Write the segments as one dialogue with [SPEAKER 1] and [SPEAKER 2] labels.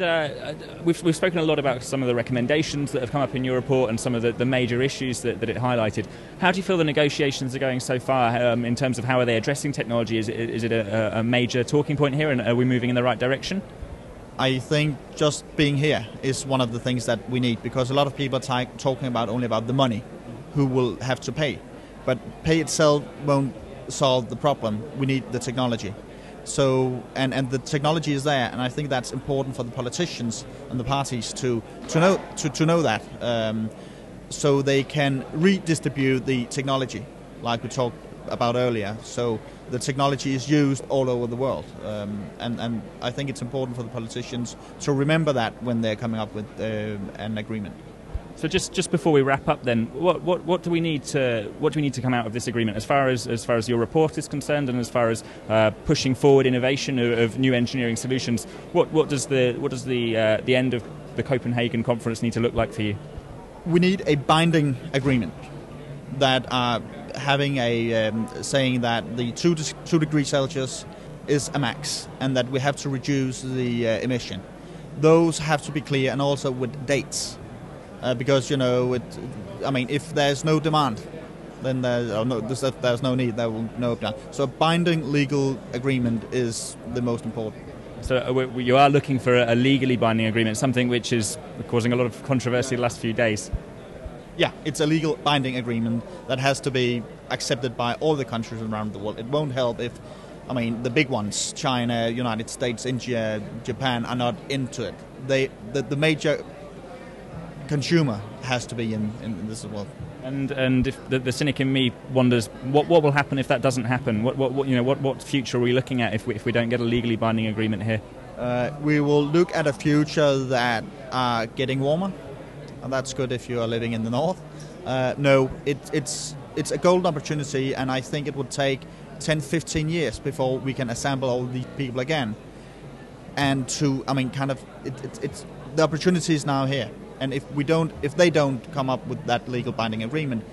[SPEAKER 1] And we've spoken a lot about some of the recommendations that have come up in your report and some of the major issues that it highlighted. How do you feel the negotiations are going so far in terms of how are they addressing technology? Is it a major talking point here, and are we moving in the right direction?
[SPEAKER 2] I think just being here is one of the things that we need, because a lot of people are talking only about the money, who will have to pay. But pay itself won't solve the problem. We need the technology. So and the technology is there, and I think that's important for the politicians and the parties to know that, so they can redistribute the technology, like we talked about earlier. So the technology is used all over the world, and I think it's important for the politicians to remember that when they're coming up with an agreement.
[SPEAKER 1] So just before we wrap up, then, what do we need to come out of this agreement as far as your report is concerned, and as far as pushing forward innovation of new engineering solutions? What does the end of the Copenhagen conference need to look like for you?
[SPEAKER 2] We need a binding agreement that are having saying that the 2 degrees Celsius is a max, and that we have to reduce the emission. Those have to be clear, and also with dates. Because, if there's no demand, then there's no need, there will no demand. So a binding legal agreement is the most important.
[SPEAKER 1] So you are looking for a legally binding agreement, something which is causing a lot of controversy the last few days.
[SPEAKER 2] Yeah, it's a legal binding agreement that has to be accepted by all the countries around the world. It won't help if, the big ones, China, United States, India, Japan, are not into it. The major consumer has to be in this as well.
[SPEAKER 1] And if the cynic in me wonders what will happen if that doesn't happen? What future are we looking at if we don't get a legally binding agreement here?
[SPEAKER 2] We will look at a future that are getting warmer, and that's good if you are living in the north. No, it's a golden opportunity, and I think it would take 10-15 years before we can assemble all these people again. And it's the opportunity is now here. And if they don't come up with that legal binding agreement,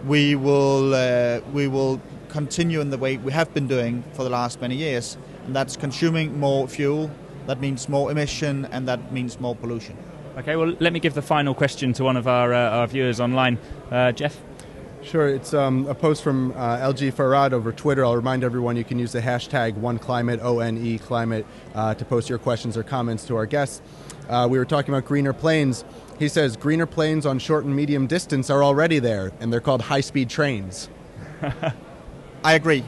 [SPEAKER 2] we will continue in the way we have been doing for the last many years, and that's consuming more fuel. That means more emission, and that means more pollution.
[SPEAKER 1] Okay, well, let me give the final question to one of our viewers online, Jeff.
[SPEAKER 3] Sure, it's a post from LG Farad over Twitter. I'll remind everyone you can use the hashtag OneClimate, ONE Climate, to post your questions or comments to our guests. We were talking about greener planes. He says greener planes on short and medium distance are already there, and they're called high-speed trains.
[SPEAKER 2] I agree,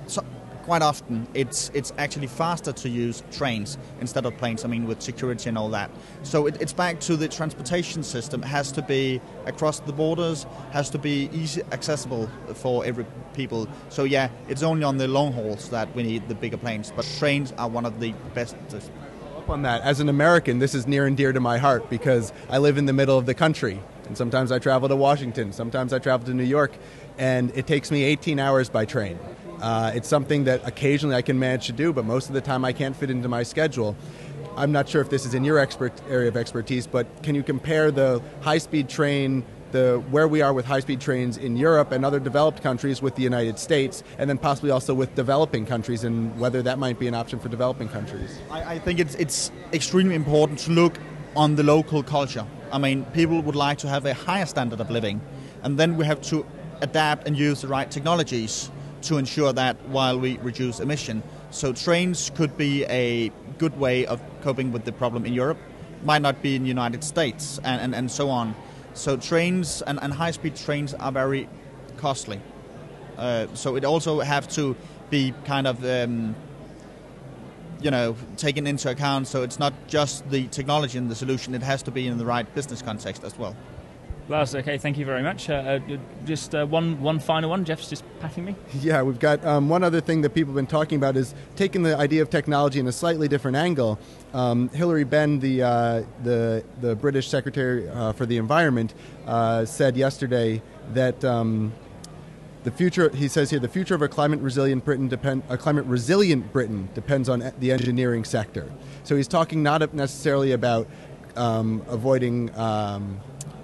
[SPEAKER 2] so quite often it's actually faster to use trains instead of planes. With security and all that. So it's back to the transportation system. It has to be across the borders, has to be easy accessible for every people. So yeah, it's only on the long hauls that we need the bigger planes, but trains are one of the best.
[SPEAKER 3] On that, as an American, this is near and dear to my heart because I live in the middle of the country, and sometimes I travel to Washington, sometimes I travel to New York, and it takes me 18 hours by train. It's something that occasionally I can manage to do, but most of the time I can't fit into my schedule. I'm not sure if this is in your area of expertise, but can you compare the high-speed train, where we are with high-speed trains in Europe and other developed countries with the United States, and then possibly also with developing countries, and whether that might be an option for developing countries?
[SPEAKER 2] I think it's extremely important to look on the local culture. People would like to have a higher standard of living, and then we have to adapt and use the right technologies to ensure that while we reduce emission. So trains could be a good way of coping with the problem in Europe, might not be in the United States, and so on. So trains and high-speed trains are very costly. So it also have to be kind of, taken into account. So it's not just the technology and the solution, it has to be in the right business context as well.
[SPEAKER 1] Lars, okay, thank you very much. Just one final one. Jeff's just patting me.
[SPEAKER 3] Yeah, we've got one other thing that people have been talking about is taking the idea of technology in a slightly different angle. Hilary Benn, the British Secretary for the Environment, said yesterday that the future, he says here, the future of a climate resilient Britain depends on the engineering sector. So he's talking not necessarily about avoiding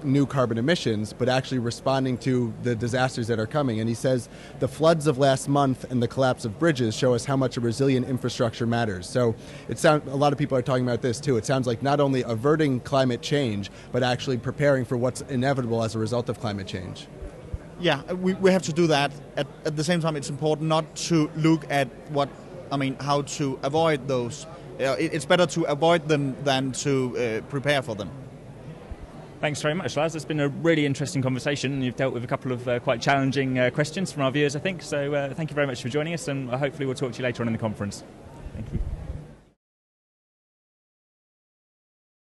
[SPEAKER 3] new carbon emissions, but actually responding to the disasters that are coming. And he says the floods of last month and the collapse of bridges show us how much a resilient infrastructure matters. So a lot of people are talking about this too. It sounds like not only averting climate change, but actually preparing for what's inevitable as a result of climate change.
[SPEAKER 2] Yeah, we have to do that. At the same time, it's important not to look at how to avoid those. It's better to avoid them than to prepare for them.
[SPEAKER 1] Thanks very much, Lars. It's been a really interesting conversation. You've dealt with a couple of quite challenging questions from our viewers, I think. So thank you very much for joining us, and hopefully we'll talk to you later on in the conference. Thank you.